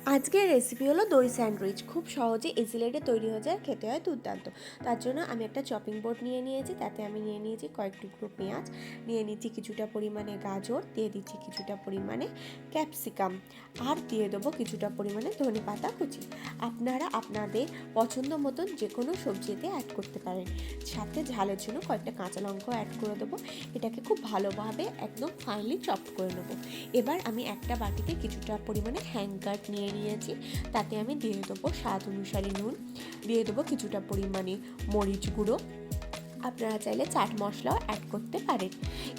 আজকের রেসিপি হলো দই স্যান্ডউইচ। খুব সহজে ইজিলি তৈরি হয়ে যায়, খেতে হয় দুর্দান্ত। তার জন্য আমি একটা চপিং বোর্ড নিয়ে নিয়েছি, তাতে আমি নিয়ে নিয়েছি কয়েক টুকরো পেঁয়াজ, নিয়ে নিচ্ছি কিছুটা পরিমাণে গাজর, দিয়ে দিচ্ছি কিছুটা পরিমাণে ক্যাপসিকাম, আর দিয়ে দেবো কিছুটা পরিমাণে ধনে পাতা কুচি। আপনারা আপনাদের পছন্দ মতন যে কোনো সবজিতে অ্যাড করতে পারেন। সাথে ঝালের জন্য কয়েকটা কাঁচা লঙ্কাও অ্যাড করে দেবো। এটাকে খুব ভালোভাবে একদম ফাইনলি চপ করে নেবো। এবার আমি একটা বাটিতে কিছুটা পরিমাণে হ্যাঙ্গার নিয়ে নিয়েছি, তাতে আমি দিয়ে দেবো স্বাদ অনুসারে নুন, দিয়ে দেবো কিছুটা পরিমাণে মরিচ গুঁড়ো, আপনারা চাইলে চাট মশলাও অ্যাড করতে পারেন।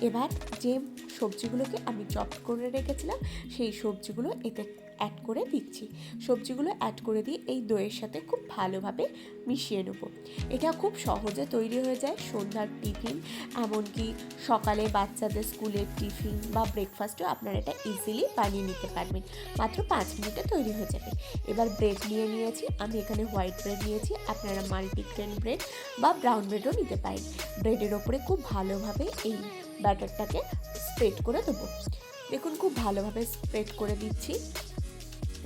এবার যে সবজিগুলোকে আমি চপ করে রেখেছিলাম সেই সবজিগুলো এতে অ্যাড করে দিচ্ছি। সবজিগুলো অ্যাড করে দিয়ে এই দইয়ের সাথে খুব ভালোভাবে মিশিয়ে নেবো। এটা খুব সহজে তৈরি হয়ে যায়। সন্ধ্যার টিফিন, এমনকি সকালে বাচ্চাদের স্কুলের টিফিন বা ব্রেকফাস্টও আপনারা এটা ইজিলি বানিয়ে নিতে পারবেন। মাত্র 5 মিনিটে তৈরি হয়ে যাবে। এবার ব্রেড নিয়ে নিয়েছি, আমি এখানে হোয়াইট ব্রেড নিয়েছি, আপনারা মাল্টিগ্রেন ব্রেড বা ব্রাউন ব্রেডও নিতে পারেন। ব্রেডের ওপরে খুব ভালোভাবে এই ব্যাটারটাকে স্প্রেড করে দেবো। দেখুন খুব ভালোভাবে স্প্রেড করে দিচ্ছি,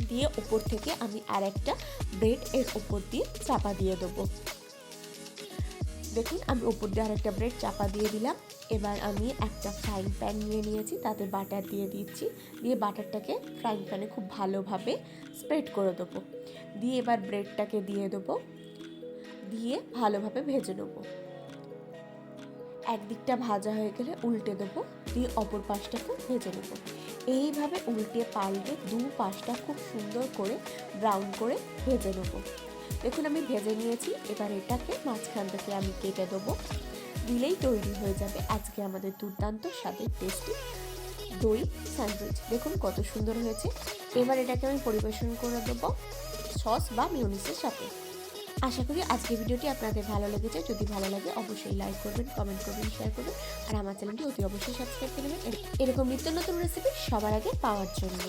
দিয়ে ওপর থেকে আমি আর একটা ব্রেড এর ওপর দিয়ে চাপা দিয়ে দেবো। দেখুন আমি ওপর দিয়ে আরেকটা ব্রেড চাপা দিয়ে দিলাম। এবার আমি একটা ফ্রাইং প্যান নিয়ে নিয়েছি, তাতে বাটার দিয়ে দিচ্ছি, দিয়ে বাটারটাকে ফ্রাইং প্যানে খুব ভালোভাবে স্প্রেড করে দেবো। দিয়ে এবার ব্রেডটাকে দিয়ে দেবো, দিয়ে ভালোভাবে ভেজে নেবো। একদিকটা ভাজা হয়ে গেলে উল্টে দেবো, দিয়ে অপর পাশটাকে ভেজে নেবো। এইভাবে উল্টে পাল্টে দু পাশটা খুব সুন্দর করে ব্রাউন করে ভেজে নেবো। দেখুন আমি ভেজে নিয়েছি। এবার এটাকে মাঝখান থেকে আমি কেটে দেবো, দিলেই তৈরি হয়ে যাবে আজকে আমাদের দুর্দান্ত স্বাদের টেস্টি দই স্যান্ডউইচ। দেখুন কত সুন্দর হয়েছে। এবার এটাকে আমি পরিবেশন করে দেবো সস বা মিউনিসের সাথে। আশা করি আজকের ভিডিওটি আপনাদের ভালো লেগেছে। যদি ভালো লাগে অবশ্যই লাইক করবেন, কমেন্ট করবেন, শেয়ার করবেন, আর আমার চ্যানেলটি অতি অবশ্যই সাবস্ক্রাইব করে নেবেন এরকম নিত্য নতুন রেসিপি সবার আগে পাওয়ার জন্য।